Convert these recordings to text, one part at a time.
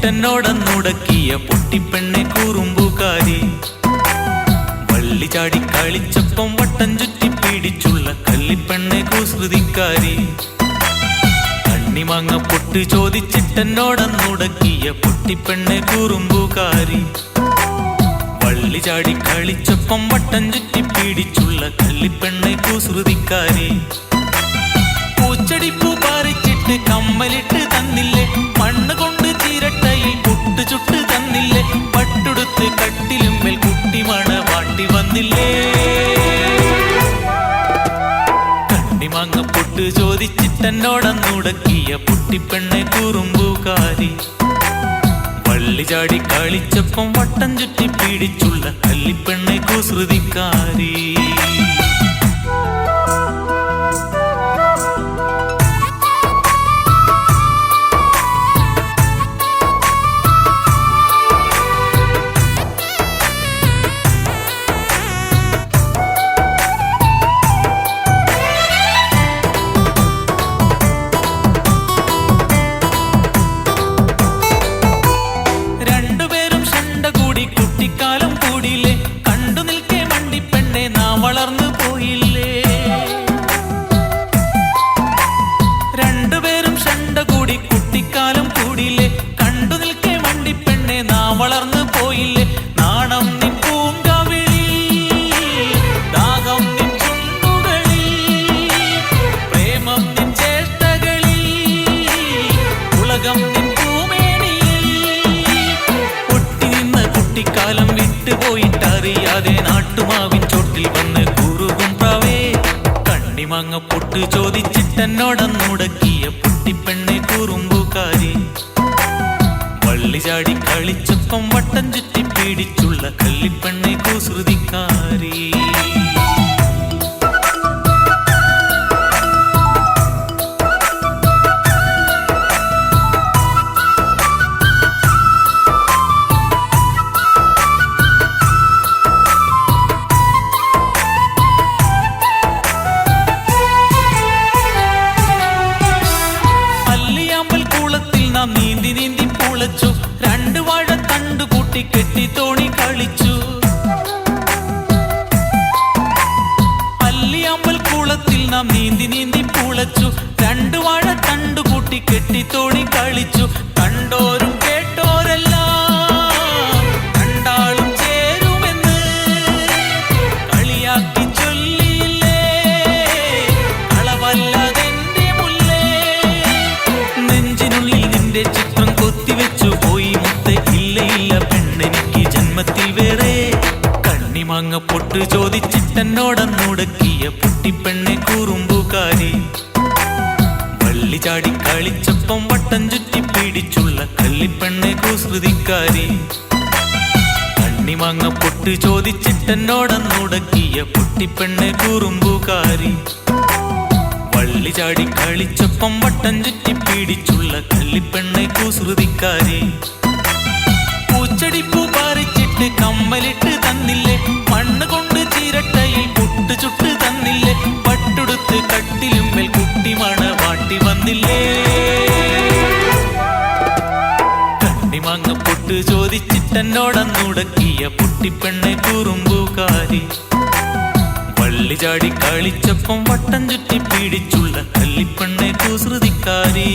ചോദിച്ചിട്ടെന്നോടന്നുടക്കിയ പൊട്ടിപ്പെണ്ണെ കൂറുമ്പൂക്കാരി. വള്ളി ചാടി കളിച്ചപ്പം വട്ടം ചുറ്റി പിടിച്ചുള്ള കല്ലിപ്പെണ്ണെ കുസൃതിക്കാരി. കണ്ണിമാങ്ങ പൊട്ട് ചോദിച്ചിട്ടെന്നോടന്നുടക്കിയ പൊട്ടിപ്പെണ്ണെ കൂറുമ്പൂക്കാരി. വള്ളി ചാടി കളിച്ചപ്പം വട്ടം ചുറ്റി പിടിച്ചുള്ള കല്ലിപ്പെണ്ണെ കുസൃതിക്കാരി. പൂച്ചടിപ്പൂ പറിച്ചിട്ട് കമ്മലിട്ട് തന്നില്ലേ, മണ്ണ് കൊണ്ട് ചിരട്ടയിൽ പുട്ട് ചുട്ട് തന്നില്ലേ, പട്ടുടുത്ത് കട്ടിലുമ്മേൽ കുട്ടിമണ വാട്ടി വന്നില്ലേ. കണ്ണിമാങ്ങ പൊട്ട് ചോദിച്ചിട്ടെന്നോടന്നുടക്കിയ പൊട്ടിപ്പെണ്ണെ കുറുമ്പൂക്കാരി. വള്ളി ചാടി കളിച്ചപ്പം വട്ടം ചുറ്റി പിടിച്ചുള്ള കല്ലിപ്പെണ്ണെ കുസൃതിക്കാരി. വളർന്നു പോയില്ലേ നാണം നിൻ പൂങ്കവിളി, ദാഹം നിൻ ചുണ്ടുകളി, പ്രേമം നിൻ ചേഷ്ടകളി, ഉലകം നിൻ പൂമേനി. പൊട്ടി നിന്ന കുട്ടിക്കാലം വിട്ടുപോയിട്ടറിയാതെ നാട്ടുമാവിൻ ചോട്ടിൽ വന്ന് കുറുകും പ്രാവേ. കണ്ണിമാങ്ങ പൊട്ട് ചോദിച്ചിട്ടെന്നോടന്നുടക്കിയ പൊട്ടിപ്പെണ്ണെ കുറുമ്പൂക്കാരി. വള്ളി ചാടി കളിച്ചപ്പം വട്ടം ചുറ്റി പിടിച്ചുള്ള കല്ലിപ്പെണ്ണെ കുസൃതിക്കാരി. അല്ലിയാമ്പൽ കുളത്തിൽ നാം നീന്തി നീന്തി പുളച്ചു, രണ്ട് വാഴ തണ്ടു കൂട്ടി കെട്ടി തോണി കളിച്ചു. അല്ലിയാമ്പൽ കുളത്തിൽ നാം നീന്തി നീന്തി പുളച്ചു, രണ്ട് വാഴ തണ്ടു കൂട്ടി കെട്ടി തോണി കളിച്ചു. കണ്ടോരും കേട്ടോരെല്ലാം കണ്ടാളും ചേരുമെന്ന് കളിയാക്കി ചൊല്ലിയില്ലേ, അളവല്ലതെന്റെ മുല്ലേ. നെഞ്ചിനുള്ളിൽ നിന്റെ ചിത്രം കൊത്തിവെച്ചു പോയി മുത്തേ, ഇല്ല ഇല്ല പെണ്ണെനിക്ക് ജന്മത്തിൽ വേറെ. കണ്ണിമാങ്ങ പൊട്ട് ചോദിച്ചിട്ടെന്നോടന്നുടക്കിയ പൊട്ടിപ്പെണ്ണെ കുറുമ്പൂക്കാരി. വള്ളി ചാടി കളിച്ചപ്പം വട്ടം ചുറ്റി പിടിച്ചുള്ള കല്ലിപ്പെണ്ണെ കുസൃതിക്കാരി. കണ്ണിമാങ്ങ പൊട്ട് ചോദിച്ചിട്ടെന്നോടന്നുടക്കിയ പൊട്ടിപ്പെണ്ണെ കുറുമ്പൂക്കാരി. വള്ളി ചാടി കളിച്ചപ്പം വട്ടം ചുറ്റി പിടിച്ചുള്ള കല്ലിപ്പെണ്ണെ കുസൃതിക്കാരി. പൂച്ചടിപ്പൂ പറിച്ചിട്ട് കമ്മലിട്ട് തന്നില്ലേ, മണ്ണ് കൊണ്ട് ചിരട്ടയിൽ പുട്ട് ചുട്ട് തന്നില്ലേ, പട്ടുടുത്ത് കട്ടിലുമ്മേൽ കുട്ടിമണ വാട്ടി വന്നില്ലേ. കണ്ണിമാങ്ങ പൊട്ട് ചോദിച്ചിട്ടെന്നോടന്നുടക്കിയ പൊട്ടിപ്പെണ്ണെ കുറുമ്പൂക്കാരി. വള്ളി ചാടി കളിച്ചപ്പം വട്ടം ചുറ്റി പിടിച്ചുള്ള കല്ലിപ്പെണ്ണെ കുസൃതിക്കാരി.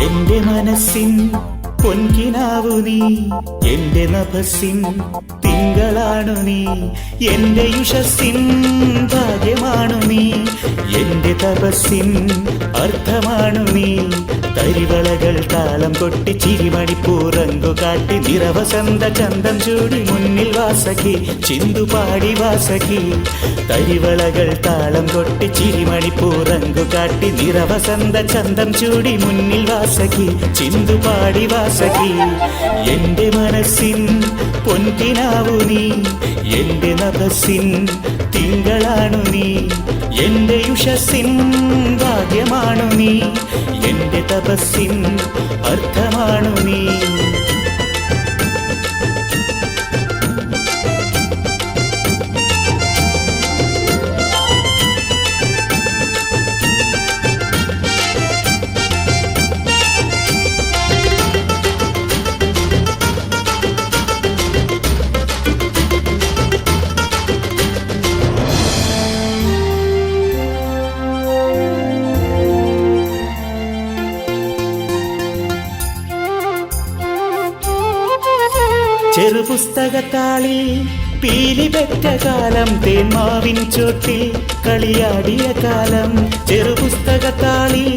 എന്റെ മനസ്സിൻ പൊൻകിനാവു നീ, എന്റെ നഭസിൻ തിങ്കളാണു നീ, എന്റെ യുഷസ്സിൻ ഭാഗ്യമാണു നീ, എന്റെ തപസ്സിൻ അർത്ഥമാണു നീ, തരിവളകൾ താളം കൊട്ടി ചിരിമണിപ്പൂറങ്കു കാട്ടി നിറവസന്ത ചന്തം ചൂടി മുന്നിൽ വാസഖി ചിന്തുപാടി വാസഖി. തരിവളകൾ താളം കൊട്ടി ചിരിമണിപ്പൂറങ്കു കാട്ടി നിറവസന്ത ചന്തം ചൂടി മുന്നിൽ വാസഖി ചിന്തുപാടി വാസഖി. എന്റെ മനസ്സിൻ പൊൻകിനാവു നീ, എന്റെ നഭസിൻ തിങ്കളാണു നീ, എന്റെ യുഷസിൻ ഭാഗ്യമാണു നീ, എന്റെ തപസ്സിൻ അർത്ഥമാണു നീ. ചെറുപുസ്തകത്താളിൽ പീലി പെറ്റ കാലം, തേന്മാവിൻ ചോട്ടിൽ കളിയാടിയ കാലം. ചെറുപുസ്തകത്താളിൽ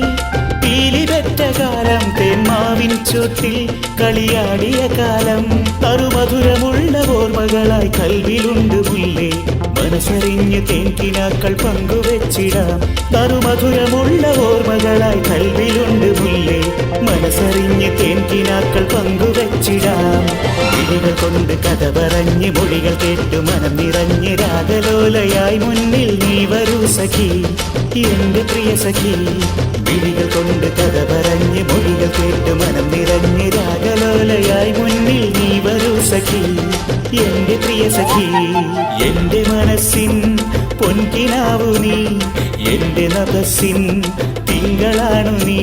പീലി പെറ്റ കാലം, തേന്മാവിൻ ചോട്ടിൽ കളിയാടിയ കാലം. തറുമധുരമുള്ള ഓർമ്മകളായി കൽവിലുണ്ട് മുല്ലേ, മനസ്സറിഞ്ഞ് തേൻകിനാക്കൾ പങ്കുവെച്ചിടാം. തറുമധുരമുള്ള ഓർമ്മകളായി കൽവിലുണ്ട് മുല്ലേ, മനസ്സറിഞ്ഞ് തേൻകിനാക്കൾ പങ്കുവെച്ചിടാം. വിളികൾ കൊണ്ട് കഥ പറഞ്ഞ് മൊഴികൾ കേട്ടു മനം നിറഞ്ഞ് രാഗലോലയായി മുന്നിൽ നീ വരൂ സഖി, എന്റെ പ്രിയ സഖി. വിളികൾ കൊണ്ട് കഥ പറഞ്ഞ് മൊഴികൾ കേട്ടു മനം നിറഞ്ഞ് രാഗലോലയായി മുന്നിൽ നീ വരൂ സഖി, എന്റെ പ്രിയ സഖി. എന്റെ മനസ്സിൻ പൊൻകിനാവു നീ, എന്റെ നഭസിൻ തിങ്കളാണു നീ,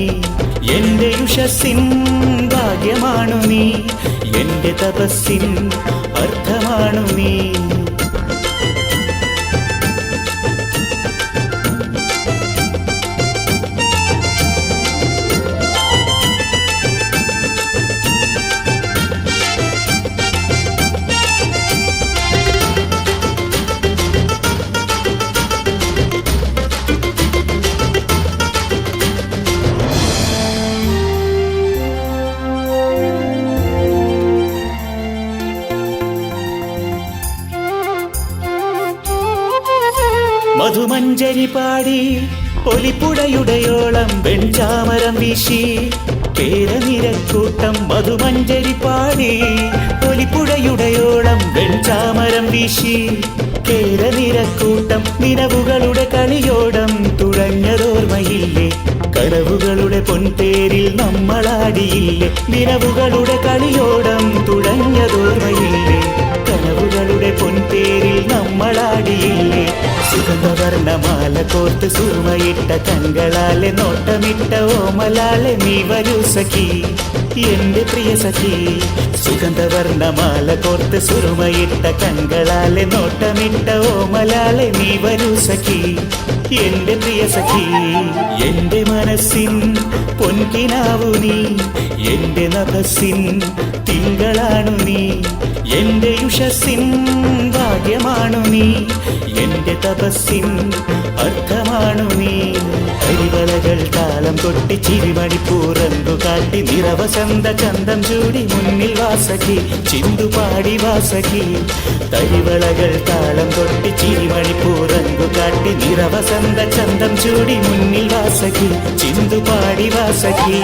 എന്റെ യുഷസിൻ ഭാഗ്യമാണു നീ, എന്റെ തപസ്സിൻ അർത്ഥമാണു നീ. മധുമഞ്ജരി പാടി ഒലിപ്പുഴയുടെയോളം വെൺചാമരം വീശി കേരനിരക്കൂട്ടം. മധുമഞ്ജരി പാടി ഒലിപ്പുഴയുടെയോളം വെൺചാമരം വീശി കേരനിരക്കൂട്ടം. നിലവുകളുടെ കളിയോടം തുഴഞ്ഞതോർമ്മയില്ലേ, കനവുകളുടെ പൊൻതേരിൽ നമ്മളാടിയില്ലേ. നിലവുകളുടെ കളിയോടം തുഴഞ്ഞതോർമ്മയില്ലേ, കനവുകളുടെ പൊൻതേരിൽ നമ്മളാടിയില്ലേ. സുഗന്ധവർണ്ണമാല കോർത്ത് സുറുമയിട്ട കൺകളാലെ നോട്ടമിട്ട ഓമലാലെ നീ വരൂ സഖി, എന്റെ പ്രിയ സഖി. സുഗന്ധവർണ്ണമാല കോർത്ത് സുറുമയിട്ട കൺകളാലെ നോട്ടമിട്ട ഓമലാലെ നീ വരൂ സഖി, എന്റെ പ്രിയ സഖി. എന്റെ മനസ്സിൻ പൊൻകിനാവു നീ, എന്റെ നഭസിൻ തിങ്കളാണു നീ, എന്റെ യുഷസിൻ ഭാഗ്യമാണു നീ, എന്റെ തപസ്സിൻ അർത്ഥമാണു നീ. കരിവളകൾ താളം കൊട്ടി ചിരിമണിപ്പൂറങ്കു കാട്ടി നിറവസന്ത ചന്തം ചൂടി മുന്നിൽ വാസഖി ചിന്തുപാടി വാസഖി. കരിവളകൾ താളം കൊട്ടി ചിരിമണിപ്പൂറങ്കു കാട്ടി നിറവസന്ത ചന്തം ചൂടി മുന്നിൽ വാസഖി ചിന്തുപാടി വാസഖി.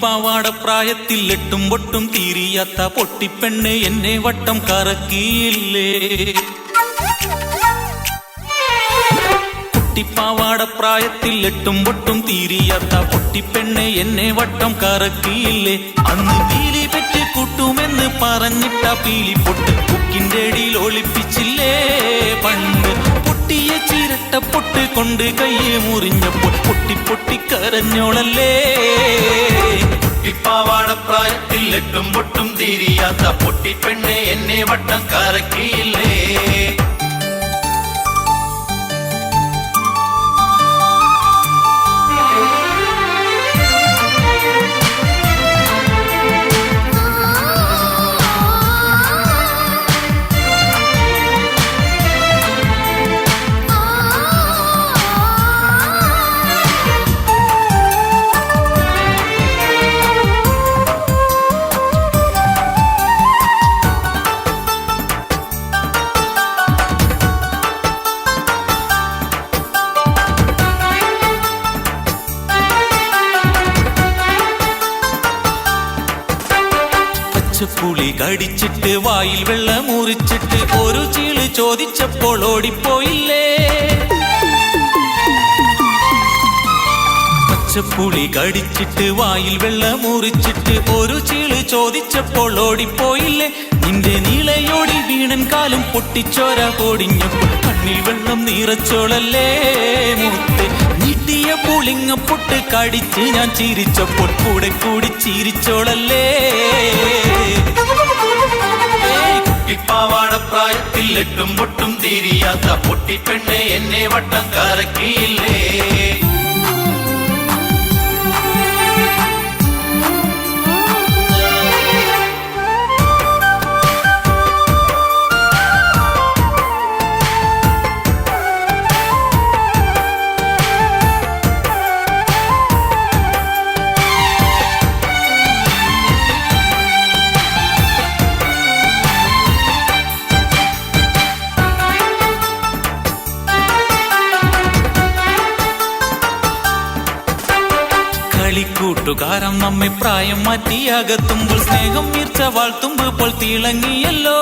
പാവാടപ്രായത്തിൽ എട്ടും പൊട്ടും തീരിയാത്ത പൊട്ടിപ്പെണ്ണ് എന്നെ വട്ടം കറക്കിയില്ലേ. കുട്ടിപ്പാവാടപ്രായത്തിൽ എട്ടും പൊട്ടും തീരിയാത്ത പൊട്ടിപ്പെണ്ണ് എന്നെ വട്ടം കറക്കിയില്ലേ. അന്ന് തീലി പെറ്റ് കൂട്ടുമെന്ന് പറഞ്ഞിട്ട പീലി പൊട്ട് കുക്കിന്റെ അടിയിൽ ഒളിപ്പിച്ചില്ലേ പണ്ട്. പൊട്ടിയ ചിരട്ട പൊട്ട് കൊണ്ട് കയ്യെ മുറിഞ്ഞപ്പോൾ പൊട്ടി പൊട്ടി കരഞ്ഞോളല്ലേ. കുട്ടിപ്പാവാട പ്രായത്തിൽ എട്ടും പൊട്ടും തീരിയാത്ത പൊട്ടിപ്പെണ്ണെ എന്നെ വട്ടം കറക്കിയില്ലേ. പുളി കടിച്ചിട്ട് വായിൽ വെള്ളം മുറിച്ചിട്ട് ഒരു ചീള് ചോദിച്ചപ്പോൾ ഓടിപ്പോയില്ലേ. പച്ചപ്പുളി കടിച്ചിട്ട് വായിൽ വെള്ളം മുറിച്ചിട്ട് ഒരു ചീള് ചോദിച്ചപ്പോൾ ഓടിപ്പോയില്ലേ. നിന്റെ നീളയോടി വീണൻ കാലും പൊട്ടിച്ചോര പൊടിഞ്ഞപ്പോൾ കണ്ണിൽ വെള്ളം നിറച്ചോളല്ലേ മുത്ത്. നീട്ടിയ പുളിങ്ങ പൊട്ട് കടിച്ച് ഞാൻ ചിരിച്ചപ്പോൾ കൂടെ കൂടി ചിരിച്ചോളല്ലേ. കുട്ടിപ്പാവാട പ്രായത്തിൽ എട്ടും പൊട്ടും തീരിയാത്ത പൊട്ടിപ്പെണ്ണെ എന്നെ വട്ടം കറക്കിയില്ലേ. കൂട്ടുകാരൻ നമ്മെ പ്രായം മാറ്റി അകത്തുമ്പോൾ സ്നേഹം വീർച്ച വാഴ്ത്തുമ്പോൾ തിളങ്ങിയല്ലോ.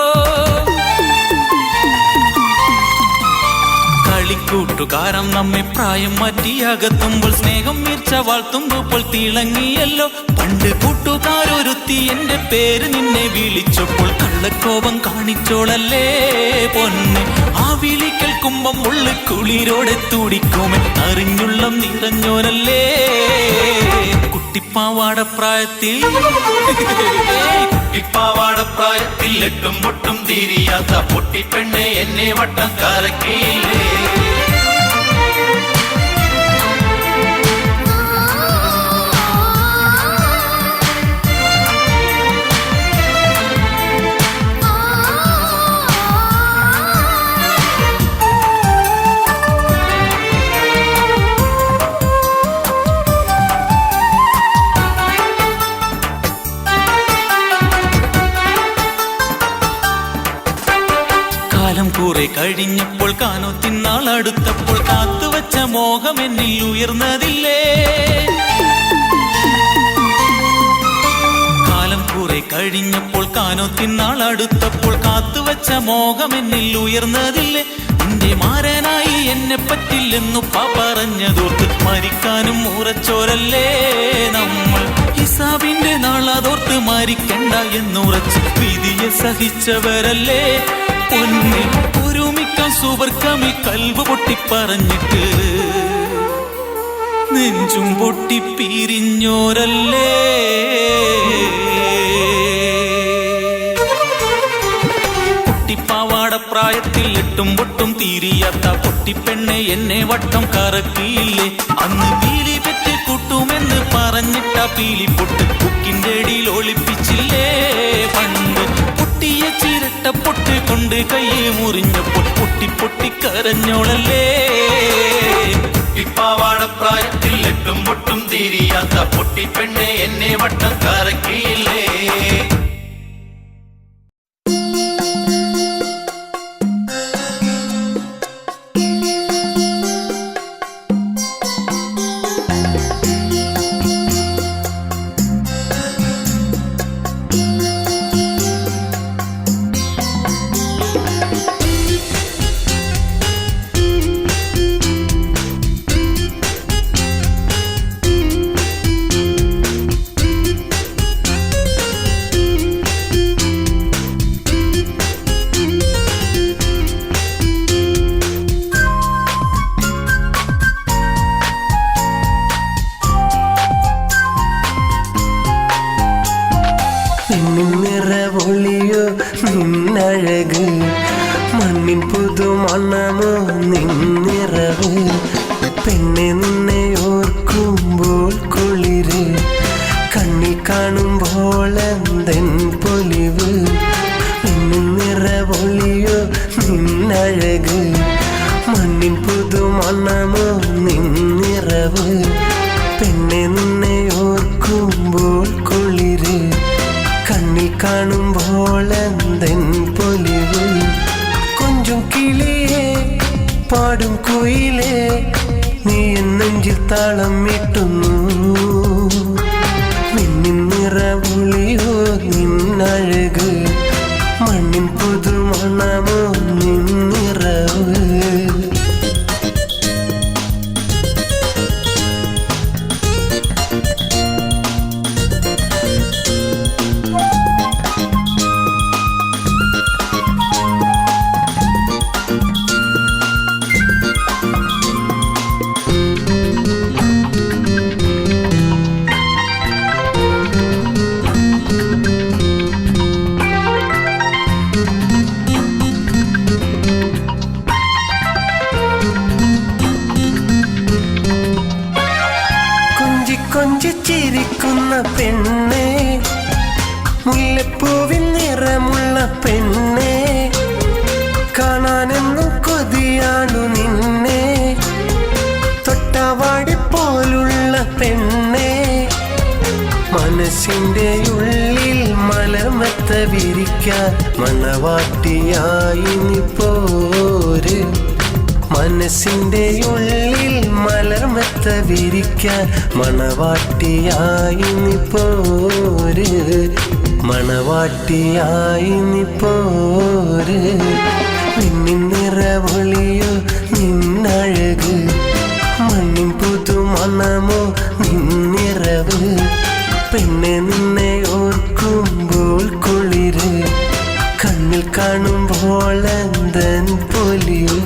കളിക്കൂട്ടുകാരൻ നമ്മെ പ്രായം മാറ്റി അകത്തുമ്പോൾ സ്നേഹം വീർച്ച വാഴ്ത്തുമ്പോൾ തിളങ്ങിയല്ലോ. പണ്ട് കൂട്ടുകാരൊരുത്തി എന്റെ പേര് നിന്നെ വിളിച്ചപ്പോൾ കള്ളക്കോപം കാണിച്ചോളല്ലേ പൊന്നെ. ആ വിളി കേൾക്കുമ്പം ഉള്ളു കുളിരോടെ തുടിക്കുമെ അറിഞ്ഞുള്ളം നിറഞ്ഞോനല്ലേ. കുട്ടിപ്പാവാട പ്രായത്തിൽ കുട്ടിപ്പാവാട പ്രായത്തിൽ എട്ടും പൊട്ടും തീരിയാത്ത പൊട്ടിപ്പെണ്ണെ എന്നെ വട്ടം കറക്കിയില്ലേ. കുറെ കഴിഞ്ഞപ്പോൾ കാനോ തിന്നാൾ അടുത്തപ്പോൾ കാത്തുവച്ച മോഹം എന്നിൽ ഉയർന്നതില്ലേ. കാലം കുറെ കഴിഞ്ഞപ്പോൾ കാനോ തിന്നാൾ അടുത്തപ്പോൾ കാത്തുവച്ച മോഹം എന്നിൽ ഉയർന്നതില്ലേ. നിന്റെ മാരനായി എന്നെ പറ്റില്ലെന്നു പറഞ്ഞതോർത്ത് മരിക്കാനും ഉറച്ചോരല്ലേ നമ്മൾ. ഹിസാബിന്റെ നാളതോർത്ത് മരിക്കണ്ട എന്നുറച്ച് വിധിയെ സഹിച്ചവരല്ലേ പൊന്നെ. ഒരുമിക്കാൻ സുവർക്കമി കൽവ് പൊട്ടിപ്പറഞ്ഞിട്ട് നെഞ്ചും പൊട്ടിപ്പിരിഞ്ഞോരല്ലേ. കുട്ടിപ്പാവാട പ്രായത്തിൽ എട്ടും പൊട്ടും തീരിയാത്ത പൊട്ടിപ്പെണ്ണെ എന്നെ വട്ടം കറക്കിയില്ലേ. അന്ന് പീലി പെറ്റ് കൂട്ടുമെന്ന് പറഞ്ഞിട്ട പീലി പൊട്ട് കുക്കിന്റെ അടിയിൽ ഒളിപ്പിച്ചില്ലേ പണ്ട്. പൊട്ടിയ ചിരട്ട പൊട്ട് കൊണ്ട് കയ്യെ മുറിഞ്ഞപ്പോൾ പൊട്ടി പൊട്ടി കരഞ്ഞോളല്ലേ. കുട്ടിപ്പാവാട പ്രായത്തിൽ എട്ടും പൊട്ടും തീരിയാത്ത പൊട്ടിപ്പെണ്ണെ എന്നെ വട്ടം കറക്കിയില്ലേ. നിറവ് പെണ്ണെ നിന്നെ ഓർക്കുമ്പോൾ കുളിര് കണ്ണിൽ കാണുമ്പോൾ എന്തെൻ പൊലിവ് നിന്നിൻ നിറവൊളിയോ നിന്നഴക് മണ്ണിൻ പുതുമണമോ നിന്നിറവ് പെണ്ണെ നിന്നെ ഓർക്കുമ്പോൾ കുളിര് കണ്ണിൽ കാണുമ്പോൾ എന്തെൻ പൊലിവ് കൊഞ്ചും കിളിയേ പാടും കുയിലേ നീ നെഞ്ചിൽ താളം മീട്ടുന്നു നിന്നിൻ നിറവുളിയോ നിന്നഴക് മണ്ണിൻ പുതുമണമോ നിന്നിറവ് കൊഞ്ചിച്ചിരിക്കുന്ന പെണ്ണെ മുല്ലപ്പൂവിൻ നിറമുള്ള പെണ്ണെ കാണാനെന്നും കൊതിയാണു നിന്നെ തൊട്ടവാടി പോലുള്ള പെണ്ണെ മനസ്സിൻ്റെ ഉള്ളിൽ മലർമെത്ത വിരിക്കാൻ മണവാട്ടിയായി നീ പോര് മനസ്സിൻ്റെ ഉള്ളിൽ മലർമെത്ത വിരിക്കാൻ മണവാട്ടിയായി നീ പോര് മണവാട്ടിയായി നീ പോര് നിന്നിൻ നിറവൊളിയോ നിന്നഴക് മണ്ണിൻ പുതുമണമോ നിന്നിറവ് പെണ്ണെ നിന്നെ ഓർക്കുമ്പോൾ കുളിര് കണ്ണിൽ കാണുമ്പോൾ എന്തൻ പൊലിവ്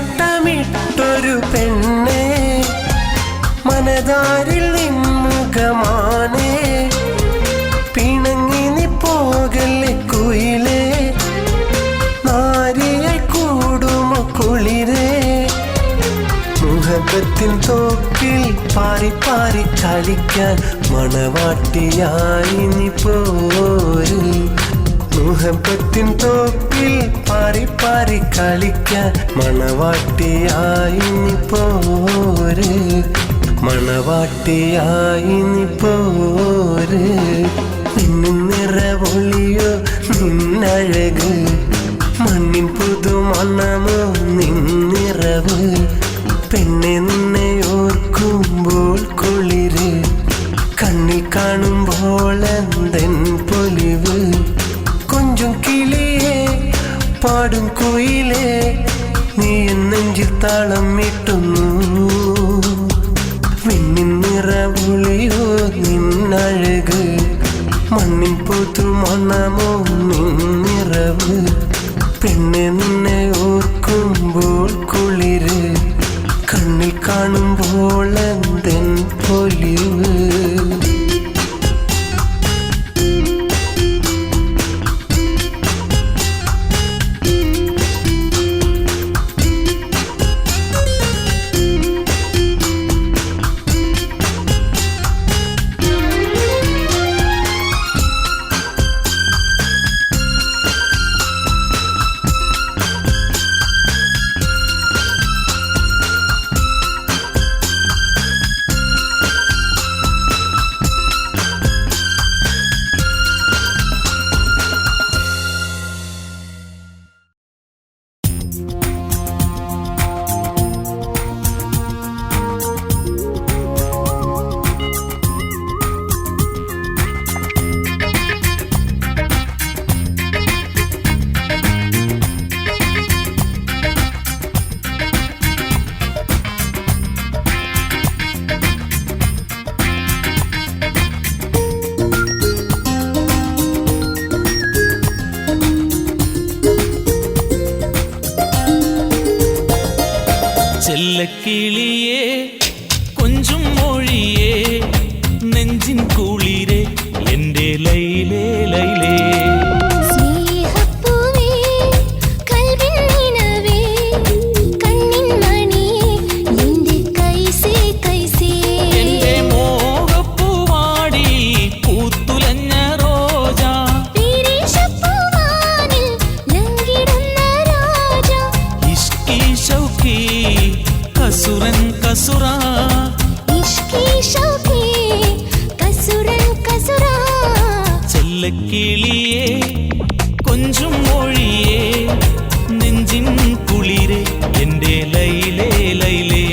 തൊട്ടമിട്ടൊരു പെണ്ണെ മനതാരിൽ നിൻമുഖമാണേ പിണങ്ങി നീ പോകല്ലേ കുയിലേ നാരിയായി കൂടുമോ കുളിരേ മുഹബത്തിൻ തോക്കിൽ പാറി പാറി കളിക്കാൻ മണവാട്ടിയായി നീ പോര് മുഹബത്തിൻ തോപ്പിൽ പാറി പാറി കളിക്കാൻ മണവാട്ടിയായി നീ പോര് മണവാട്ടിയായി നീ പോര് നിന്നിൻ നിറവൊളിയോ നിന്നഴക് മണ്ണിൻ പുതുമണമോ നിന്നിറവ് പെണ്ണെ നിന്നെ ഓർക്കുമ്പോൾ കുളിര് കണ്ണിൽ കാണുമ്പോൾ എന്തെൻ പൊലിവ് കൊഞ്ചും കിളിയേ പാടും കുയിലേ നീ നെഞ്ചിൽ താളം മീട്ടുന്നു നിന്നിൻ നിറവുളിയോ നിന്നഴക് മണ്ണിൻ പുതുമണമോ നിന്നിറവ് പെണ്ണെ നിന്നെ ഓർക്കുമ്പോൾ കുളിര് കണ്ണിൽ കാണുമ്പോൾ എന്തെൻ പൊലിവ് ചെല്ലക്കിളിയേ കൊഞ്ചും മൊഴിയേ നെഞ്ചിൻ കുളിരേ എൻ്റെ ലൈലേ ലൈലേ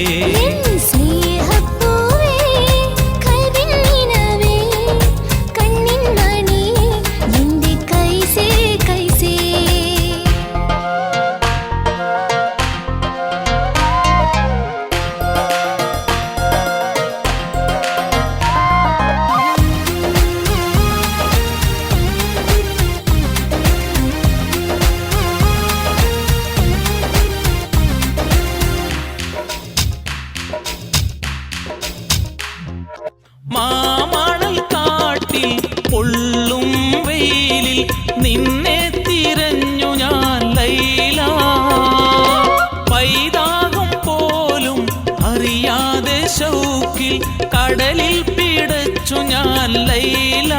മാമണൽ കാട്ടിൽ പൊള്ളും വെയിലിൽ നിന്നെ തിരഞ്ഞു ഞാൻ ലൈല പൈതാകം പോലും അറിയാതെ ശൗക്കിൽ കടലിൽ പിടച്ചു ഞാൻ ലൈല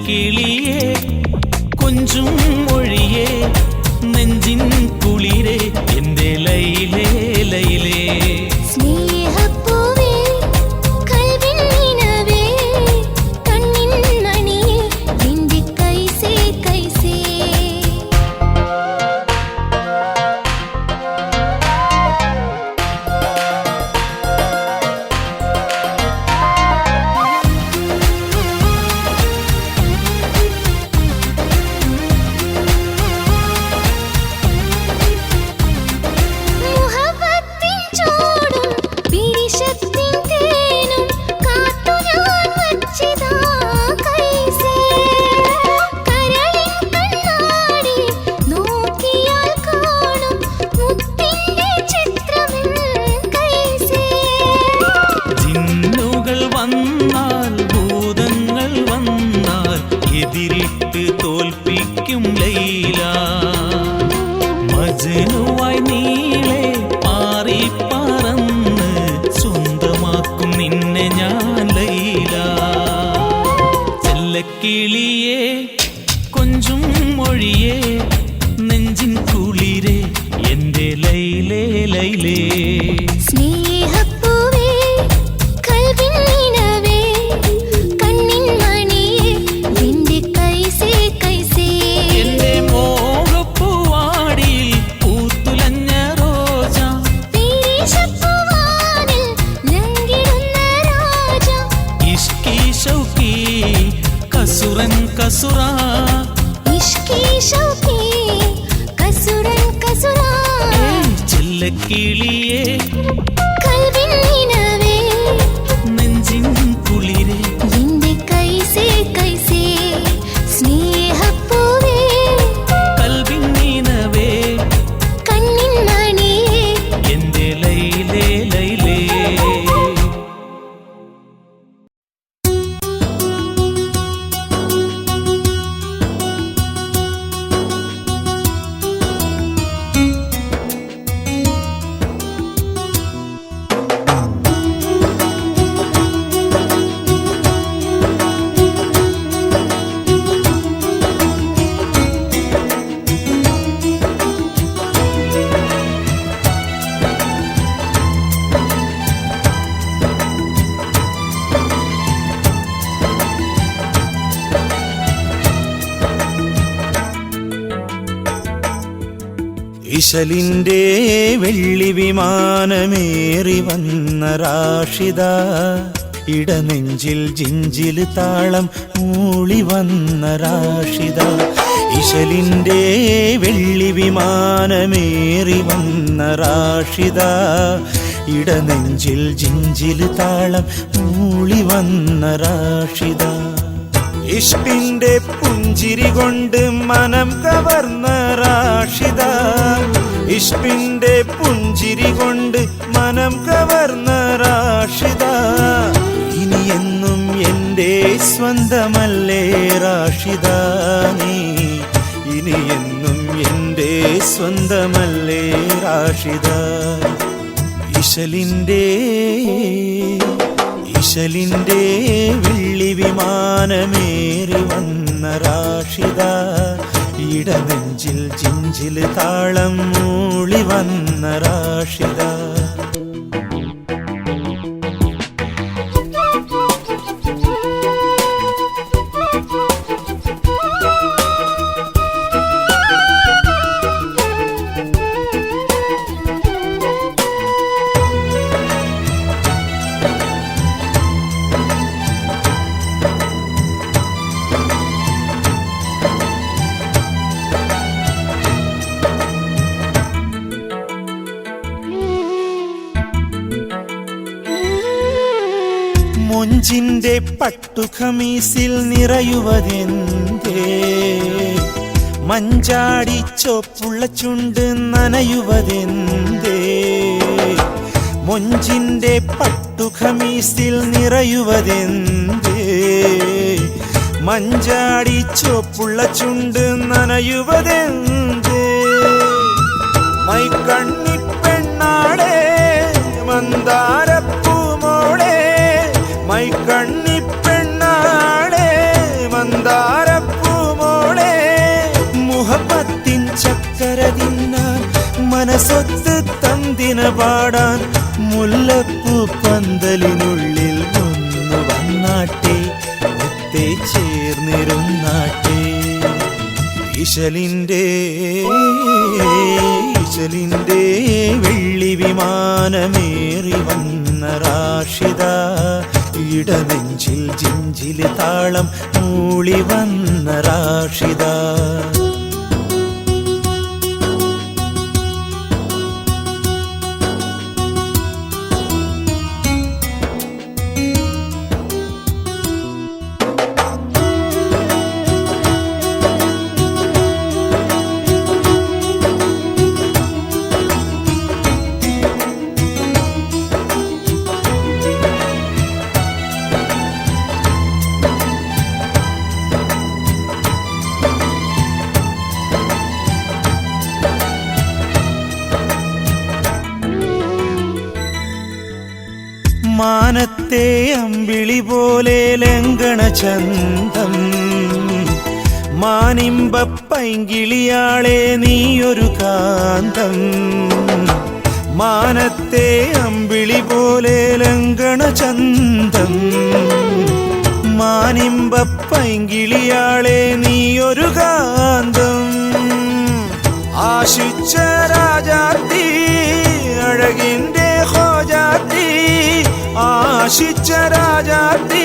കിളിയേ കൊഞ്ചും മൊഴിയേ നെഞ്ചിൻ കുളിരേ എൻ്റെ ലൈലേ ലൈലേ എതിരിട്ട് തോൽപ്പിക്കും ലൈല മജ്നുവായി നീളെ പാറി പറന്ന് സ്വന്തമാക്കും നിന്നെ ഞാൻ ലൈല ചെല്ലക്കിളിയേ കൊഞ്ചും മൊഴിയേ നെഞ്ചിൻ കുളിരേ എൻ്റെ ലൈലേ ലൈലേ കസുറാ ഇഷ്കി ശൗകി കസുരൻ കസുറാ ചെല്ലക്കിളിയേ കൽവിൻ നിനവേ നെഞ്ചിൻ കുളിരേ എൻ്റെ കൈസേ കൈസേ സ്നേഹപ്പൂവേ കൽവിൻ നിനവേ കണ്ണിൻ മണിയേ എൻ്റെ ലൈലേ ലൈലേ ഇശലിൻ്റെ വെള്ളി വിമാനമേറി വന്ന റാഷിദ ഇടനെഞ്ചിൽ ജിഞ്ചിൽ താളം മൂളി വന്ന റാഷിദ ഇശലിൻ്റെ വെള്ളി വിമാനമേറി വന്ന റാഷിദ ഇടനെഞ്ചിൽ ജിഞ്ചിൽ താളം മൂളി വന്ന റാഷിദ ഇഷ്കിന്റെ പുഞ്ചിരി കൊണ്ട് മനം കവർന്ന റാഷിദ ഇഷ്കിന്റെ പുഞ്ചിരി കൊണ്ട് മനം കവർന്ന റാഷിദ ഇനിയെന്നും എൻ്റെ സ്വന്തമല്ലേ റാഷിദ നീ ഇനിയെന്നും എൻ്റെ സ്വന്തമല്ലേ റാഷിദ ഇശലിൻ്റെ ഇശലിൻ്റെ വെള്ളി വിമാനമേറി വന്ന റാഷിദ ഇടനെഞ്ചിൽ ജിഞ്ചിൽ താളം മൂളി വന്ന റാഷിദ മൊഞ്ചിന്റെ പട്ടുഖമീസിൽ നിറയുവതെന്തേ മഞ്ചാടി ചോപ്പുള്ള ചുണ്ട് നനയുവതെന്തേ മൊഞ്ചിന്റെ പട്ടുഖമീസിൽ നിറയുവതെന്തേ മഞ്ചാടി ചോപ്പുള്ള ചുണ്ട് നനയുവതെന്തേ മൈക്കണ്ണി പെണ്ണാളെ മന്ദാരപ്പൂമോളെ മൈക്കണ്ണി പെണ്ണാളെ മന്ദാരപ്പൂമോളെ മുഹബത്തിൻ ചക്കര തിന്നാൻ മനസ്സൊത്ത് തന്തിന പാടാൻ മുല്ലപ്പൂ പന്തലിനുള്ളിൽ ഒന്ന് വന്നാട്ടെ ഒത്തേ ചേർന്നിരുന്നാട്ടെ ഇശലിൻ്റെ വെള്ളി വിമാനമേറി വന്ന റാഷിദ ഇടനെഞ്ചിൽ ജിഞ്ചിൽ താളം മൂളി വന്ന റാഷിദ മാനത്തെ അമ്പിളി പോലെ ലംഘന ചന്തം മാനിമ്പ പൈങ്കിളിയാളെ നീയൊരു കാന്തം മാനത്തെ അമ്പിളി പോലെ ലംഘന ചന്തം മാനിമ്പ പൈങ്കിളിയാളെ നീയൊരു കാന്തം ആശിച്ച രാജാത്തി അഴകിൻ്റെ ഹോജാത്തി ആശിച്ച രാജാത്തി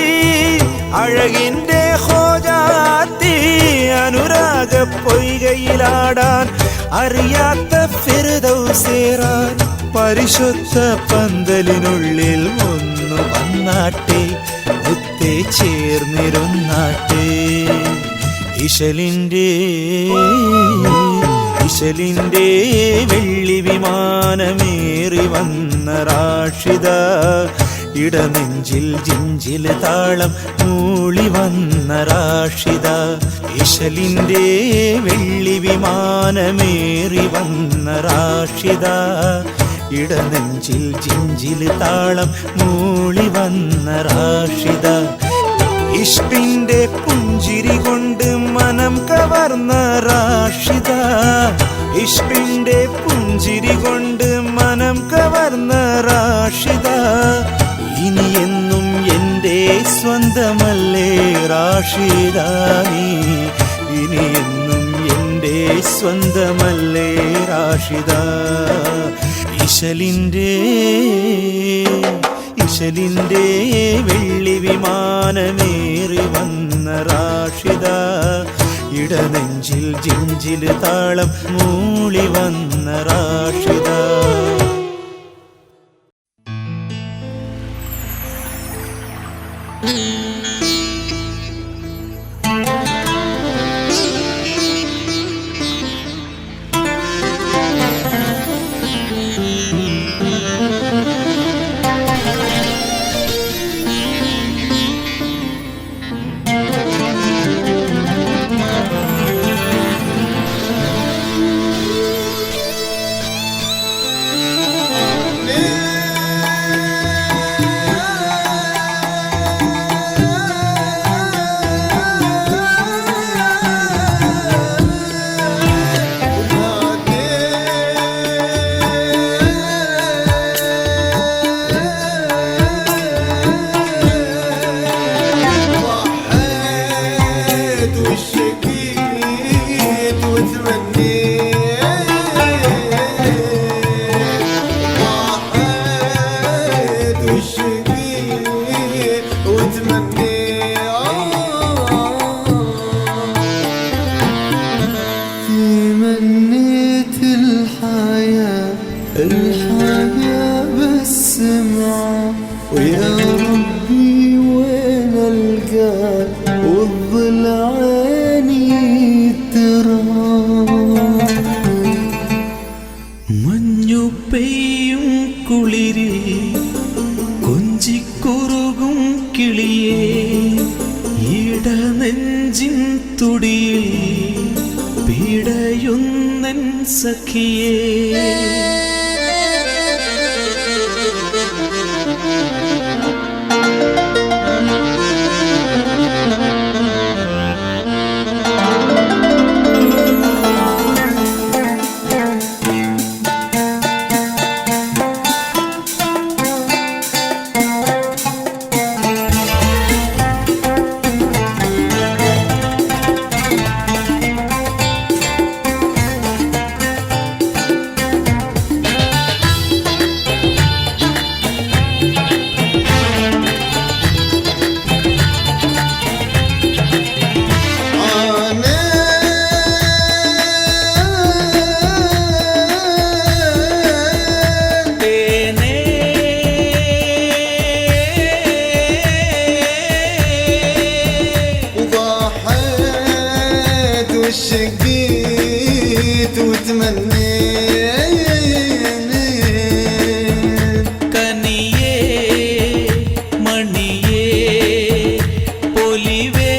അഴകിൻ്റെ ഹോജാത്തി അനുരാഗ പൊയ്കയിലാടാൻ അറിയാത്ത ഫിർദൗസേറാൻ പരിശുദ്ധ പന്തലിനുള്ളിൽ ഒന്ന് വന്നാട്ടെ ഒത്തേ ചേർന്നിരുന്നാട്ടെ ഇശലിൻ്റെ വെള്ളി വിമാനമേറി വന്ന റാഷിദ ഇടനെഞ്ചിൽ ജിഞ്ചിൽ താളം മൂളി വന്ന റാഷിദ ഇശലിൻ്റെ വെള്ളി വിമാനമേറി വന്ന റാഷിദ ഇടനെഞ്ചിൽ ജിഞ്ചിൽ താളം മൂളി വന്ന റാഷിദ ഇഷ്കിന്റെ പുഞ്ചിരി കൊണ്ട് മനം കവർന്ന റാഷിദ ഇഷ്കിന്റെ പുഞ്ചിരി കൊണ്ട് മനം കവർന്ന റാഷിദ ഇനി എന്നും എൻ്റെ സ്വന്തമല്ലേ റാഷിദ നീ ഇനി എന്നും എൻ്റെ സ്വന്തമല്ലേ റാഷിദ ഇശലിൻ്റെ വെള്ളി വിമാനമേറി വന്ന റാഷിദ ഇടനെഞ്ചിൽ ജിഞ്ചിൽ താളം മൂളി വന്ന റാഷിദ الحياة بس معاك، ويا ربي وين القاك والضلعاني تراك. മഞ്ഞു പെയ്യും കുളിരിൽ കൊഞ്ചിക്കുറുകും കിളിയേ, ഇടനെഞ്ചിൻ തുടിയിൽ പിടയുന്നൻ സഖിയേ. شقيت وتمنيت കനിയേ മണിയേ പൊലിവേ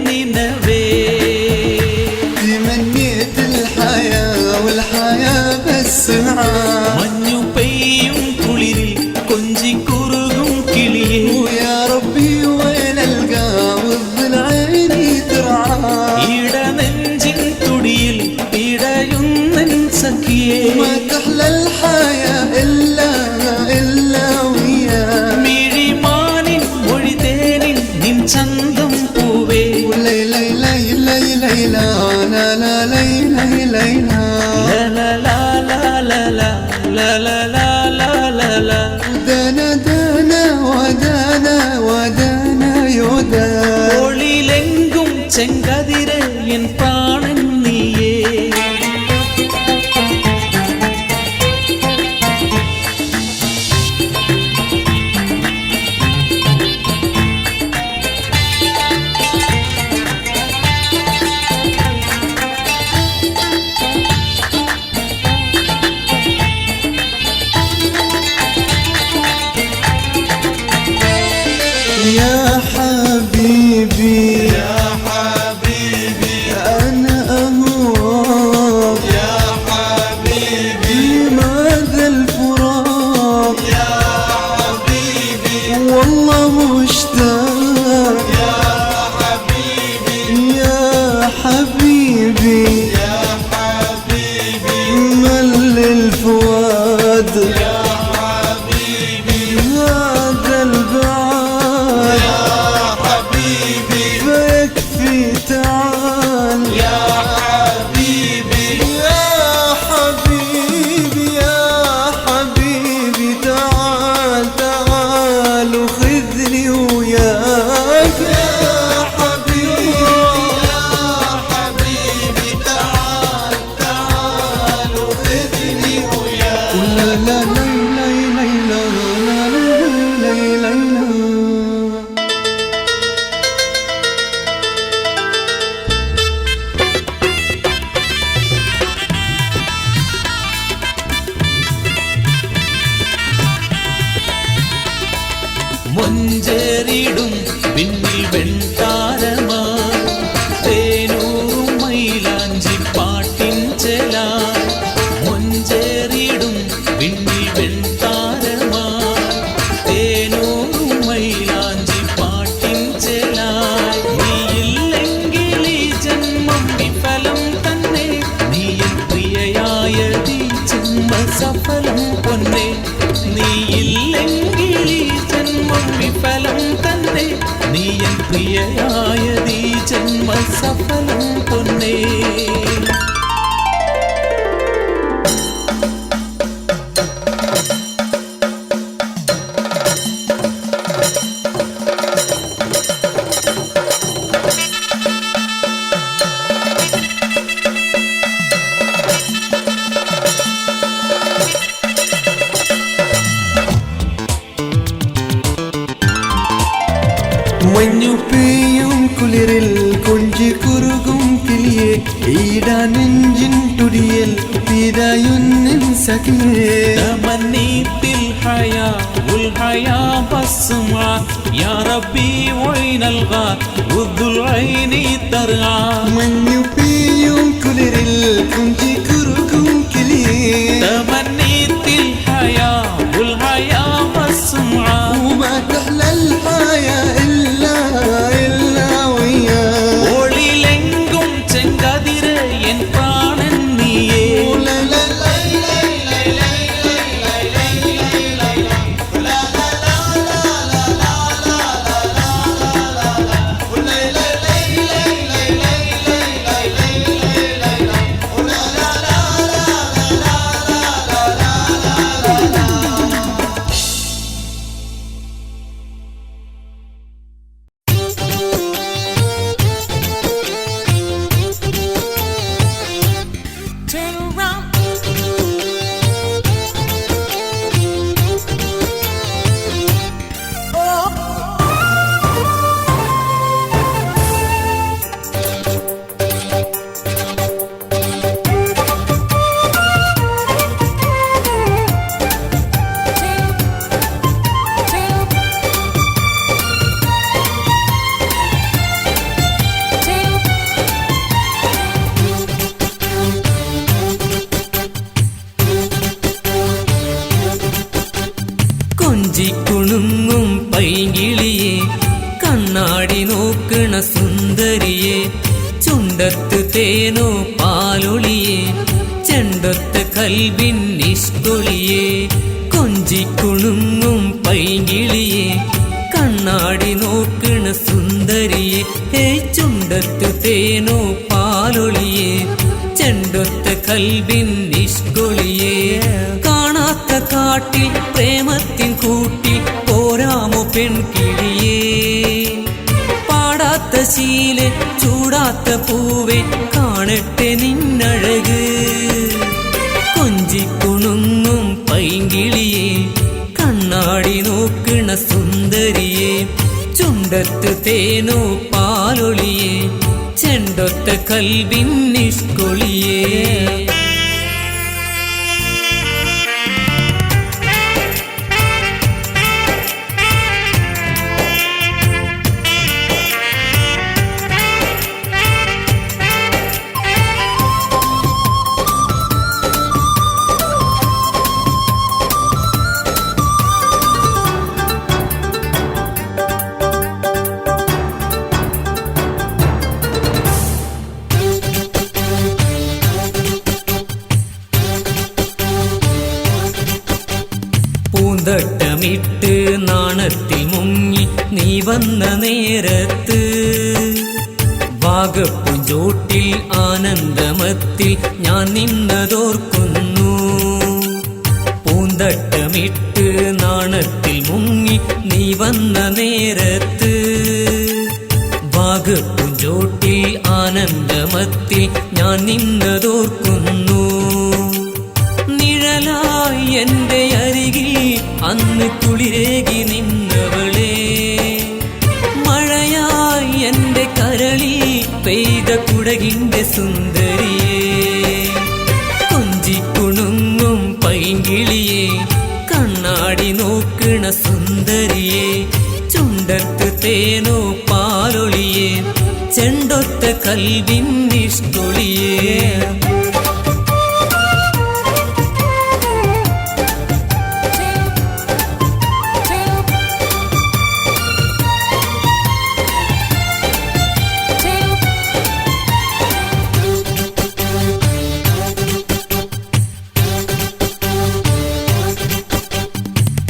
നിനവേ. تمنيت الحياة والحياة بس معاك. മഞ്ഞു പെയ്യും കുളിരിൽ കൊഞ്ചിക്കുറുകും കിളിയേ, ويا ربي وين القاه والضلعاني ترعاه. ഇടനെഞ്ചിൻ തുടിയിൽ പിടയുന്നൻ സഖിയേ. ما تحلى الحياة إلا وياك. മിഴിമാനിൻ മൊഴിതേനിൻ നിൻ ചന്തം പൂവേ. ليلى ليلى ليلى لا لا ليلى ليلى دانا دانا ودانا ودانا يودا. ഒളിലെങ്കും ചെങ്കതിരെ എൻ പ്രാണൻ നീയേ. يا حبيبي يا حبيبي أنا أهواك يا حبيبي. لماذا الفراق يا حبيبي والله مشتاق يا حبيبي يا حبيبي يا حبيبي. مل الفؤاد يا حبيبي هذا البعاد يا حبيبي. فيكفي تعال يا حبيبي يا حبيبي يا حبيبي. تعال تعال وخذني وياك يا حبيبي يا حبيبي. تعال تعال وخذني وياك. لا لا لا لا لا لا لا لا. മൊഞ്ചേറിടും പിന്നിൽ വെൺതാരമാ, തേനൂറും മൈലാഞ്ചി പാട്ടിൻ ചെലാ. മൊഞ്ചേറിടും പിന്നിൽ വെൺതാരമാ, തേനൂറും മൈലാഞ്ചി പാട്ടിൻ ചെലാ. നീയില്ലെങ്കിൽ ഈ ജന്മം വിഫലം തന്നെ, നീ എൻ പ്രിയയായതീ ജന്മ സഫലം പൊന്നെ. നീയില്ലെങ്കിൽ ഈ ജന്മം വിഫലം തന്നെ, നീ എൻ പ്രിയയായതീ ജന്മ സഫലം പൊന്നേ. കുളിരിൽ കൊഞ്ചി കുറുകും കിളിയെ ഈടാ നെഞ്ചിൻ തുടിയൽ പിതായുന്നിൻ സഖിയേ تمني بالحياة والحياة بسمعة يا ربي وين الغار وذو العين ترعى മഞ്ഞു പെയ്യും കുളിരിൽ കൊഞ്ചി കുറുകും കിളിയെ تمنيت الحياة والحياة بسمعة وما تحلى الحياة إلا وياك ഒളിലെങ്കും ചെങ്കതിര എൻ പ്രാണൻ നീയേ കൊഞ്ചിക്കുണുങ്ങും പൈങ്കിളിയെ കണ്ണാടി നോക്കണ സുന്ദരിയെ ചുണ്ടത്ത് തേനോ പാലൊളിയെ ചെണ്ടത്ത് കൽബിൻ നിഷ്കൊളിയെ കൊഞ്ചിക്കുണുങ്ങും പൈങ്കിളിയെ കണ്ണാടി നോക്കണ സുന്ദരിയെ ചുണ്ടത്ത് തേനോ പാലൊളിയെ ചെണ്ടത്ത് കൽബിൻ നിഷ്കൊളിയെ കാണാത്ത കാട്ടിൽ പ്രേമത്തിൻ കൂട്ടി പോരാമോ പെൺകിളിയേ പാടാത്ത ശീലെ ചൂടാത്ത പൂവെ കാണട്ടെ നിന്നഴക് കൊഞ്ചിക്കുണുങ്ങും പൈങ്കിളിയെ കണ്ണാടി നോക്കണ സുന്ദരിയെ ചുണ്ടത്ത് തേനോ പാലൊളിയെ ചെണ്ടൊത്ത കൽബിൻ നിഷ്കൊളിയേ പൂന്തട്ടമിട്ട് നാണത്തിൽ മുങ്ങി നീ വന്ന നേരത്ത് വാഗപ്പുഞ്ചോട്ടിൽ ആനന്ദമത്തിൽ ഞാൻ നിന്നതോർക്കുന്നു പൂന്തട്ടമിട്ട് നാണത്തിൽ മുങ്ങി നീ വന്ന നേരത്ത് വാഗപ്പുഞ്ചോട്ടിൽ ആനന്ദമത്തിൽ ഞാൻ നിന്നതോർക്കുന്നു നിഴലായി എന്റെ അരികിൽ അന്ന് കുളിരേകി നിന്നവളെ മഴയായി എന്റെ കരളിൽ പെയ്ത കുടകിന്റെ സുന്ദരിയെ കൊഞ്ചിക്കുണുങ്ങും പൈങ്കിളിയെ കണ്ണാടി നോക്കണ സുന്ദരിയെ ചുണ്ടത്ത് തേനോ പാലൊളിയെ ചെണ്ടൊത്ത കൽവിൻ നിഷ്കൊളിയെ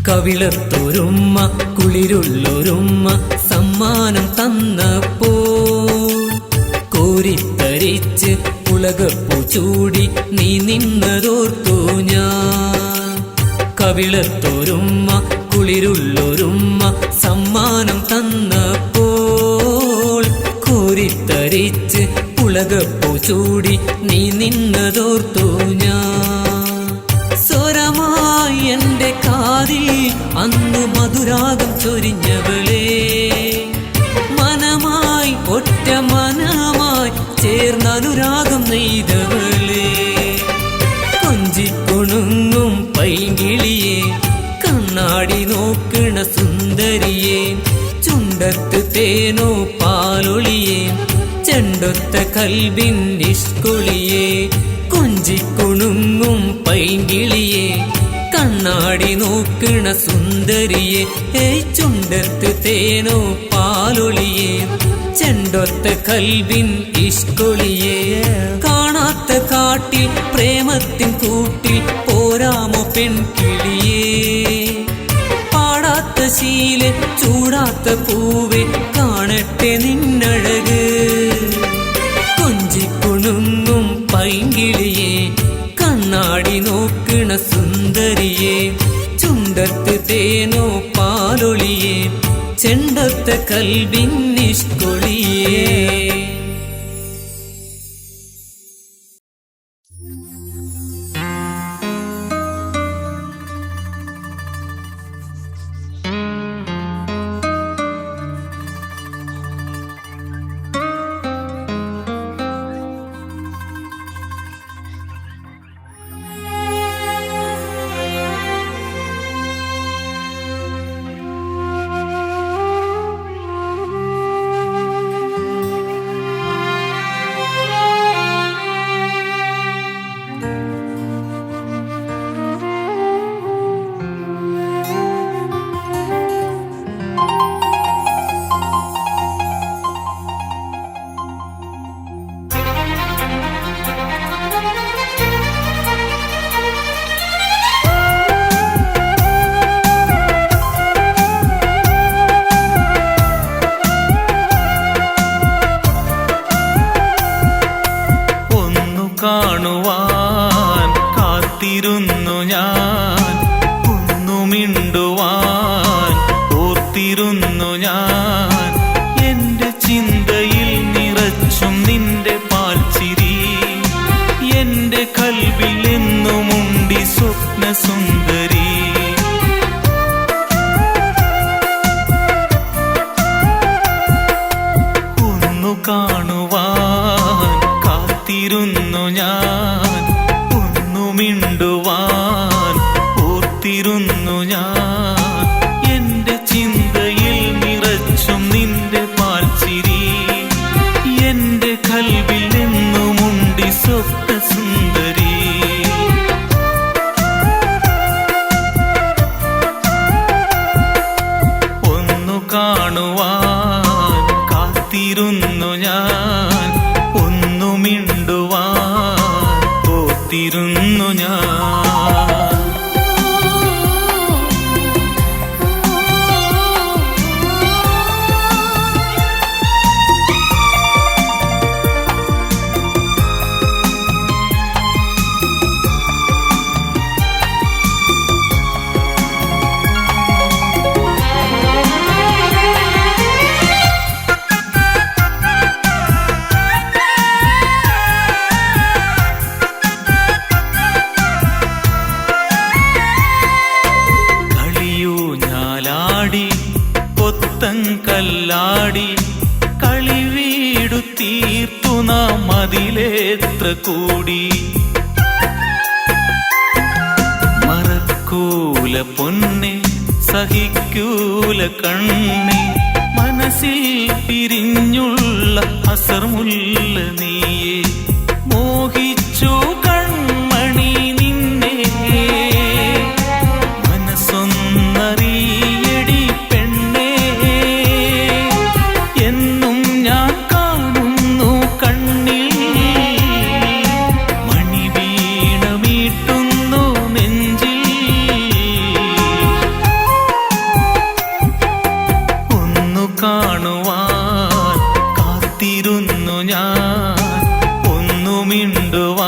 കവിളത്തൊരുമ്മ കുളിരുള്ളൊരുമ്മ സമ്മാനം തന്നപ്പോൾ കോരിത്തരിച്ച് ഉലകപ്പൂ ചൂടി നീ നിന്നതോർത്തു ഞാൻ കവിളത്തൊരുമ്മ കുളിരുള്ളൊരുമ്മ സമ്മാനം തന്നപ്പോൾ കോരിത്തരിച്ച് ഉലകപ്പൂ ചൂടി നീ നിന്നതോർത്തു ഞാൻ സ്വരമായി എന്റെ കാതിൽ അന്ന് മധുരാഗം ചൊരിഞ്ഞവളെ മനമായി അനുരാഗം നെയ്തവളേ കൊഞ്ചിക്കൊണുങ്ങും പൈങ്കിളിയെ കണ്ണാടി നോക്കണ സുന്ദരിയെ ചുണ്ടത്ത് തേനോ പാലൊളിയെ ചെണ്ടൊത്ത കൽബിൻ നിഷ്കുളിയെ കൊഞ്ചിക്കൊണുങ്ങും പൈങ്കിളിയെ കണ്ണാടി നോക്കണ സുന്ദരിയെ ചുണ്ടത്ത് തേനോ പാലൊളിയെ ചെണ്ടൊത്ത കൽബിൻ ഇഷ്കൊളിയെ കാണാത്ത കാട്ടിൽ പ്രേമത്തിൻ കൂട്ടിൽ പോരാമോ പെൺകിളിയേ പാടാത്ത ശീലെ ചൂടാത്ത പൂവെ കാണട്ടെ നിന്നഴക് കൊഞ്ചിക്കൊണുങ്ങും പൈങ്കിളിയെ കണ്ണാടി നോക്കണ സുന്ദരിയെ ചുണ്ടത്ത് തേനോ പാലൊളിയെ ചെണ്ടൊത്ത കൽബിൻ നിഷ്കൊളിയേ കാണുവാൻ കാത്തിരുന്നു ഞാൻ ഒന്നു മിണ്ടുവാൻ ഓർത്തിരുന്നു ഞാൻ എന്റെ ചിന്തയിൽ നിറച്ചും നിന്റെ പാൽച്ചിരി എന്റെ കൽവിൽ എന്നുമുണ്ടി സ്വപ്ന സുന്ദരി ഒന്നു കാണുവാൻ കാത്തിരുന്നു ഞാൻ ഒന്നു മിണ്ടുവാൻ ഓർത്തിരുന്നു ഞാൻ എന്റെ ചിന്തയിൽ നിറച്ചും നിന്റെ പാൽച്ചിരി എന്റെ കൽവിൽ എന്നുമുണ്ടി സ്വപ്ന സുന്ദരി ഒന്നു കാണുവാൻ കാത്തിരുന്നു ഞാൻ ഒന്നു മിണ്ടുവാൻ ഓർത്തിരുന്നു ഞാൻ കല്ലാടി കളിവീടു തീർത്തു നാം അതിലേത്ര കൂടി മറക്കൂല പൊന്നെ സഹിക്കൂല കണ്ണേ മനസ്സിൽ പിരിഞ്ഞുള്ള അസർമുല്ല നീയെ മോഹിച്ചു കൺമണി നിന്നെ മനസ്സൊന്നറിയടി പെണ്ണേ എന്നും ഞാൻ കാണുന്നു കണ്ണിൽ മണിവീണമീട്ടുന്നു നെഞ്ചിൽ ഒന്നു കാണുവാൻ കാത്തിരുന്നു ഞാൻ ഒന്നു മിണ്ടുവാൻ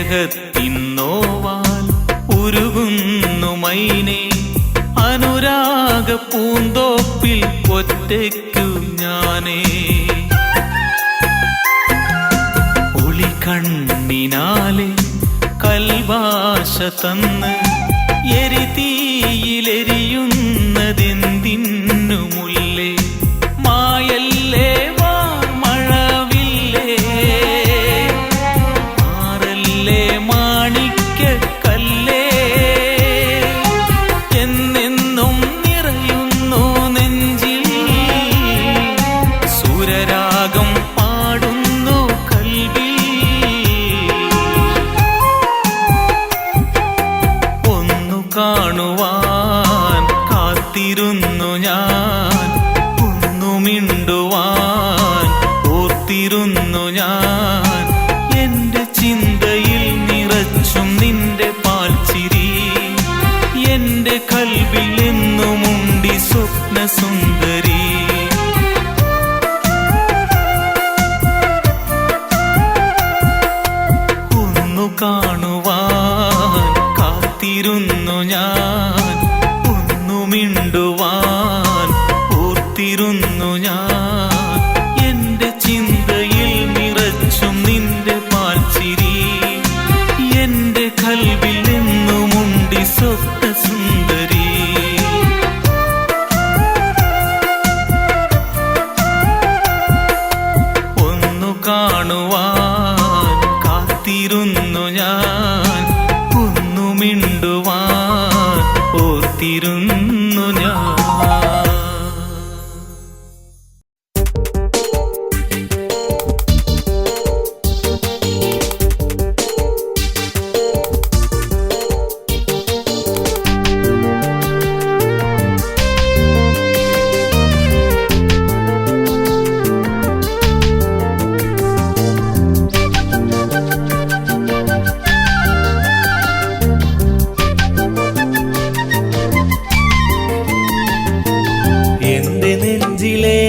സ്നേഹത്തിന്നോവാൽ ഉരുകുന്നു മൈനെ അനുരാഗ പൂന്തോപ്പിൽ ഒറ്റയ്ക്കു ഞാനേ ഒളി കണ്ണിനാലെ കൽഭാഷ തന്ന് എരിതീയിലെരിയുന്നതെന്തിന്നു മുല്ലേ മായല്ലേ മഴവില്ലേ മാറല്ലേ മാണിക്കക്കല്ലേ എന്നെന്നും നിറയുന്നു നെഞ്ചിൽ സുരരാഗം പാടുന്നു കൽവിൽ ഒന്നു കാണുവാൻ കാത്തിരുന്നു ഞാൻ ഒന്നു മിണ്ടുവാൻ ഓർത്തിരുന്നു ഞാൻ എന്റെ ചിന്തയിൽ നിറച്ചും നിന്റെ പാൽച്ചിരി എന്റെ കൽവിൽ എന്നുമുണ്ടി സ്വപ്ന സുന്ദരി ഒന്നു കാണുവാൻ കാത്തിരുന്നു ഞാൻ ഒന്നു മിണ്ടുവാൻ ഓർത്തിരുന്നു ഞാൻ എന്റെ ചിന്തയിൽ നിറച്ചും നിന്റെ പാൽച്ചിരി എന്റെ കൽവിൽ എന്നുമുണ്ടി സ്വപ്ന സുന്ദരി ഒന്നു കാണുവാൻ കാത്തിരുന്നു ഞാൻ ഒന്നു മിണ്ടുവാൻ ഓർത്തിരുന്നു ഞാൻ എന്റെ നെഞ്ചിലെ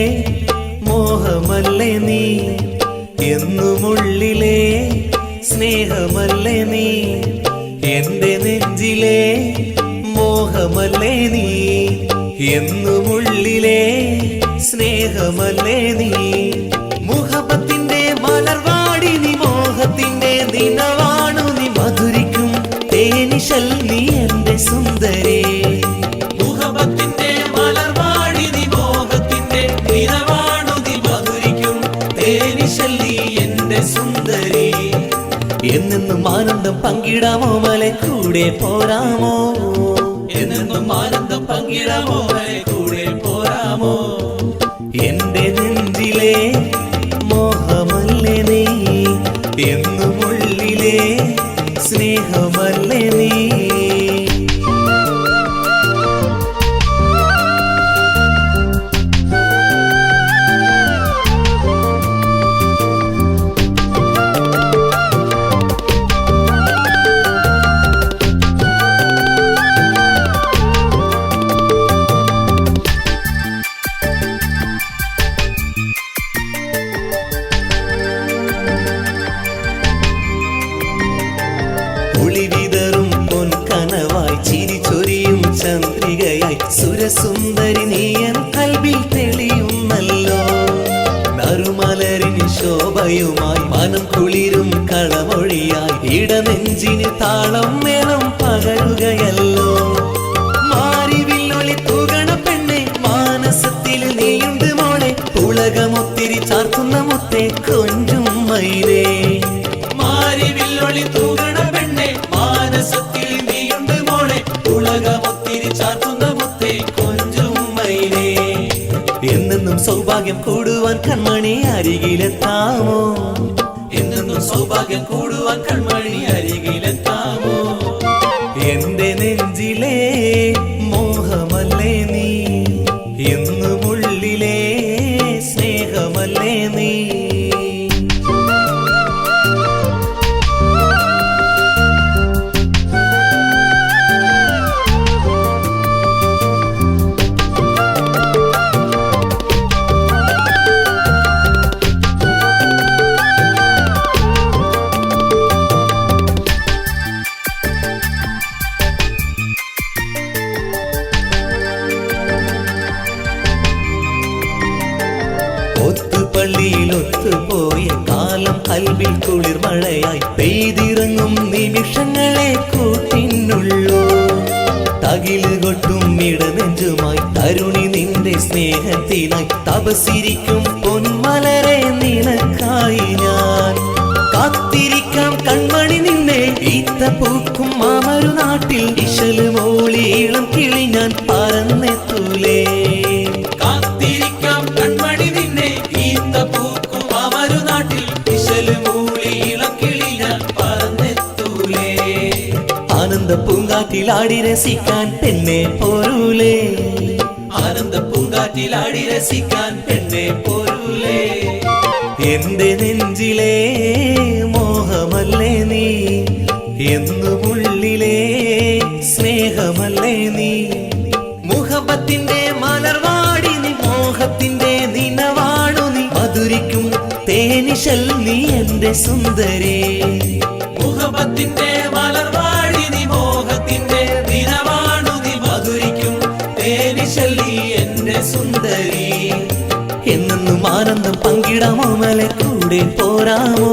മോഹമല്ലേ നീ എന്നുമുള്ളിലെ സ്നേഹമല്ലേ നീ എന്റെ നെഞ്ചിലെ മോഹമല്ലേ നീ എന്നുമുള്ളിലെ സ്നേഹമല്ലേ നീ മുഹബത്തിന്റെ മലർവാടി നീ മോഹത്തിന്റെ ദിനവാണു നീ മധുരിക്കും തേനിശൽ നീ എന്റെ സുന്ദരി മുഹബത്തിന്റെ മലർവാടി നീ മോഹത്തിന്റെ ദിനവാണു നീ മധുരിക്കും തേനിശൽ നീ എന്റെ സുന്ദരി എന്നെന്നും ആനന്ദം പങ്കിടാമോ മലെ കൂടെ പോരാമോ എന്നെന്നും ആനന്ദം പങ്കിടാമോ മലെ കൂടെ പോരാമോ എന്റെ നെഞ്ചിലെ മോഹമല്ലേ നീ എന്നുമുള്ളിലെ സ്നേഹമല്ലേ നീ ഒളിവിതറും പൊൻകനവായി ചിരിച്ചൊരിയും ചന്ദ്രികയായി സുരസുന്ദരി നീയൻ കൽവിൽ തെളിയുന്നല്ലോ നറുമലരിന് ശോഭയുമായി മനം കുളിരും കളമൊഴിയായി ഇടനെഞ്ചിന് താളം മേളം പകരുകയല്ലോ മാറിവില്ലൊളി തൂകണ പെണ്ണെ മാനസത്തിൽ നീയുണ്ട് മോളെ പുളകമൊത്തിരി ചാർത്തുന്ന മുത്തെ കൊഞ്ചും മൈനേ മാറിവില്ലൊളി തൂകണ പെണ്ണെ മാനസത്തിൽ നീയുണ്ട് മോളെ പുളകമൊത്തിരി ചാർത്തുന്ന മുത്തെ കൊഞ്ചും മൈനേ എന്നെന്നും സൗഭാഗ്യം കൂടുവാൻ കൺമണി അരികിലെത്താമോ എന്നെന്നും സൗഭാഗ്യം കൂടുവാൻ കൺമണി അരികിലെത്താമോ എന്റെ നെഞ്ചിലെ മോഹമല്ലേ നീ എന്നുമുള്ളിലെ സ്നേഹമല്ലേ നീ കുളിർ മഴയായി പെയ്തിറങ്ങും നിമിഷങ്ങളെ കൂട്ടിനുള്ളൂ തകില് കൊട്ടും ഇടനെഞ്ചുമായി തരുണി നിന്റെ സ്നേഹത്തിനായി തപസിരിക്കും പൊന്മലരെ നിനക്കായി ഞാൻ കാത്തിരിക്കാം കൺമണി നിന്നെ ഈത്ത പൂക്കും മാമരു നാട്ടിൽ ഇശല് മോളി ഇളം കിളി ഞാൻ പറന്നെത്തൂലേ കാത്തിരിക്കാം കൺമണി നിന്നെ ഈത്ത പൂക്കും മാമരു നാട്ടിൽ ഇശല് മോളി ഇളം കിളി ഞാൻ പറന്നെത്തൂലേ ആനന്ദ പൂങ്കാറ്റിലാടി രസിക്കാൻ പെണ്ണെ പോരൂലേ ആനന്ദ പൂങ്കാറ്റിലാടി രസിക്കാൻ പെണ്ണെ പോരൂലേ എന്റെ നെഞ്ചിലെ മോഹമല്ലേ നീ എന്നുമുള്ളിലെ സ്നേഹമല്ലേ നീ മുഹബത്തിന്റെ മലർവാടി നീ മോഹത്തിന്റെ നിനവാണു നീ മധുരിക്കും തേനിശൽ നീ എന്റെ സുന്ദരി മുഹബത്തിന്റെ മലർവാടി നീ മോഹത്തിന്റെ നിനവാണു നീ മധുരിക്കും തേനിശൽ നീ എന്റെ സുന്ദരി എന്നും ആനന്ദം പങ്കിടാമോ മല കൂടെ പോരാമോ